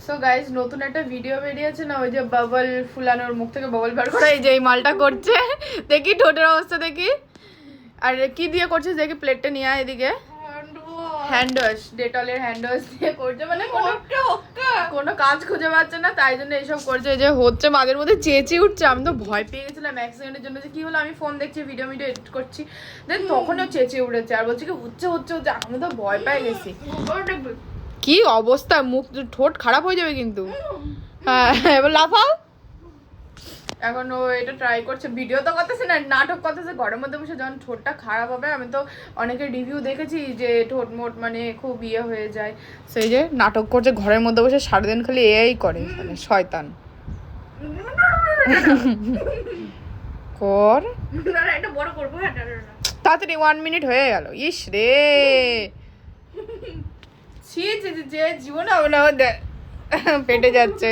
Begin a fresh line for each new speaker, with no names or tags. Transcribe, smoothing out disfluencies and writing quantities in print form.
So guys নতুন একটা video বেরিয়েছে না, ওই যে বাবল ফুলানোর, মুখ থেকে বাবল বার করা, এই যে এই মালটা করছে। দেখি ঠোঁটের অবস্থা দেখি। আর কি দিয়ে করছিস দেখি, প্লেটটা নিয়ে আয় এদিকে। হ্যান্ড ওয়াশ, ডেটলের হ্যান্ড ওয়াশ দিয়ে করছে, মানে কোনো কাজ খুঁজে পাচ্ছে না, তাই জন্য এইসব করছে। এই যে হচ্ছে, মাঝের মধ্যে চেঁচিয়ে উঠছে। আমি তো ভয় পেয়ে গেছিলাম এক সেকেন্ডের জন্য, যে কি হলো, আমি ফোন দেখছি, ভিডিও এডিট করছি, দেন তখনও চেঁচিয়ে উঠেছে আর বলছে কি হচ্ছে হচ্ছে হচ্ছে। আমি তো ভয় পেয়ে গেছি। কি অবস্থা, মুখ ঠোঁট খারাপ হয়ে যাবে কিন্তু। হ্যাঁ এবার লাফাও। এখন ও এটা ট্রাই করছে, ভিডিও তো করতেছে না, নাটক করতেছে ঘরের মধ্যে বসে। যখন ঠোঁটটা খারাপ হবে, আমি তো অনেকের রিভিউ দেখেছি যে ঠোঁট মোট মানে খুব ইয়ে হয়ে যায়, সেই যে নাটক করছে ঘরের মধ্যে বসে সারাদিন, খালি এই করে মানে শয়তান। কর তাড়াতাড়ি, 1 মিনিট হয়ে গেল। ইস রে, ছি ছি ছি, যে জীবনে হবে না, পেটে যাচ্ছে।